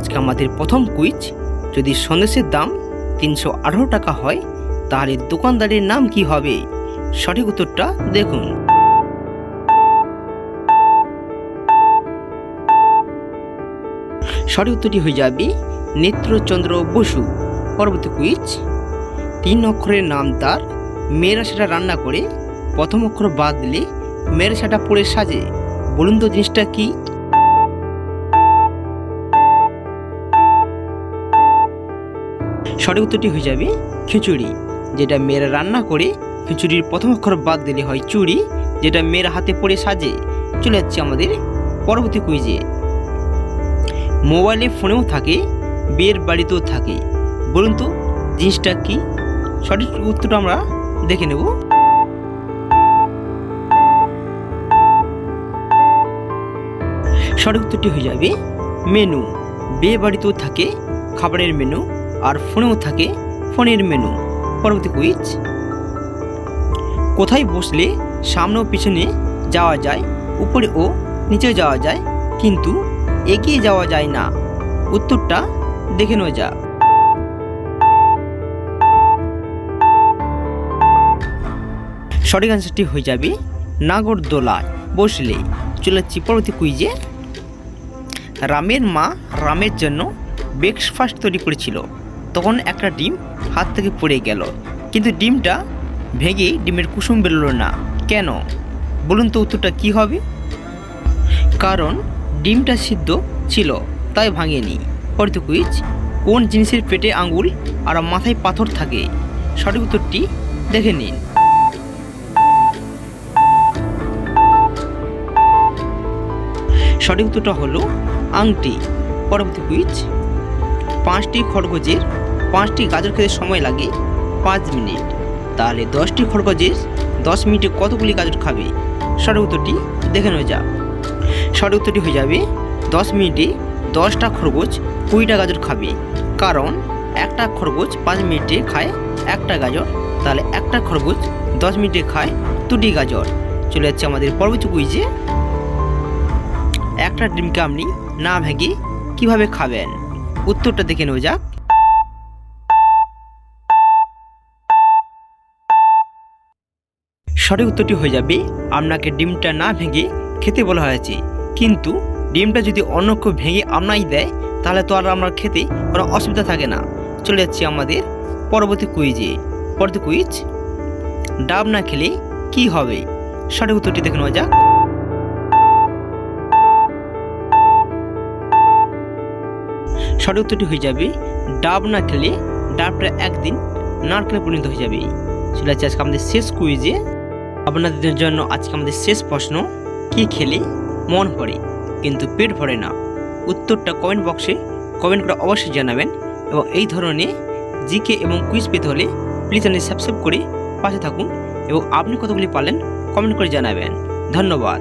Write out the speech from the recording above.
আজকে আমাদের প্রথম কুইজ, যদি সন্দেশের দাম 318 টাকা হয় তাহলে দোকানদারের নাম কি হবে? সঠিক উত্তরটা দেখুন। সঠিক উত্তরটি হয়ে যাবে নেত্রচন্দ্র বসু। পরবর্তী কুইজ, 3 অক্ষরের নাম তার, মেয়েরা সেটা রান্না করে, প্রথম অক্ষর বাদ দিলে মেয়েরা সেটা পড়ে সাজে, বলুন তো জিনিসটা কি? সঠিক উত্তরটি হয়ে যাবে খিচুড়ি, যেটা মেয়েরা রান্না করে। খিচুড়ির প্রথম অক্ষর বাদ দিলে হয় চুড়ি, যেটা মেয়েরা হাতে পড়ে সাজে। চলে যাচ্ছে আমাদের পরবর্তী কুইজে। মোবাইলে ফোনেও থাকে, বিয়ের বাড়িতেও থাকে, বলুন তো জিনিসটা কি? সঠিক উত্তরটা আমরা দেখে নেব। সঠিক উত্তরটি হয়ে যাবে মেনু। বিয়ে বাড়িতেও থাকে খাবারের মেনু, আর ফোনেও থাকে ফোনের মেনু। পরবর্তী কুইজ, কোথায় বসলে সামনে ও পিছনে যাওয়া যায়, উপরে ও নিচে যাওয়া যায়, কিন্তু এগিয়ে যাওয়া যায় না? উত্তরটা দেখে নেওয়া যাক। সঠিক অ্যান্সারটি হয়ে যাবে নাগরদোলায় বসলে। চলে যাচ্ছি পরবর্তী কুইজে। রামের মা রামের জন্য ব্রেকফাস্ট তৈরি করেছিল, তখন একটা ডিম হাত থেকে পড়ে গেল, কিন্তু ডিমটা ভেঙে ডিমের কুসুম বেরোলো না, কেন? বলুন তো উত্তরটা কি হবে? কারণ ডিমটা সিদ্ধ ছিল, তাই ভাঙেনি। পরবর্তী কুইজ, কোন জিনিসের পেটে আঙুল আর মাথায় পাথর থাকে? সঠিক উত্তরটি দেখে নিন। সঠিক উত্তরটা হলো আংটি। পরবর্তী কুইজ, 5টি খরগোশের 5টি গাজর খেতে সময় লাগে 5 মিনিট, তাহলে 10টি খরগোশের 10 মিনিটে কতগুলি গাজর খাবে? সঠিক উত্তরটি দেখে নেওয়া যাক। সঠিক উত্তরটি হয়ে যাবে 10 মিনিটে 10টা খরগোশ 20টা গাজর খাবে, কারণ একটা খরগোশ 5 মিনিটে খায় 1টা গাজর, তাহলে একটা খরগোশ 10 মিনিটে খায় 2টি গাজর। চলে যাচ্ছে আমাদের পরবর্তী কুইজে। একটা ডিমকে আপনি না ভেঙে কিভাবে খাবেন? উত্তরটা দেখে নেওয়া যাক। সঠিক উত্তরটি হয়ে যাবে আপনাকে ডিমটা না ভেঙে খেতে বলা হয়েছে, কিন্তু ডিমটা যদি অন্য কেউ ভেঙে আপনাই দেয় তাহলে তো আর আমরা খেতে কোনো অসুবিধা থাকে না। চলে যাচ্ছি আমাদের পরবর্তী কুইজে। পরবর্তী কুইজ, ডাব না খেলে কি হবে? সঠিক উত্তরটি দেখে নেওয়া যাক। সঠিক উত্তরটি হয়ে যাবে ডাব না খেলে ডাবটা একদিন নারকেলে পরিণত হয়ে যাবে। চলে যাচ্ছে আজকে আমাদের শেষ কুইজে। আপনাদের জন্য আজকে আমাদের শেষ প্রশ্ন, কি খেলে মন ভরে কিন্তু পেট ভরে না? উত্তরটা কমেন্ট বক্সে কমেন্ট করে অবশ্যই জানাবেন, এবং এই ধরনের জিকে এবং কুইজ পেতে হলে প্লিজ চ্যানেল সাবস্ক্রাইব করে পাশে থাকুন, এবং আপনি কতগুলি পারলেন কমেন্ট করে জানাবেন। ধন্যবাদ।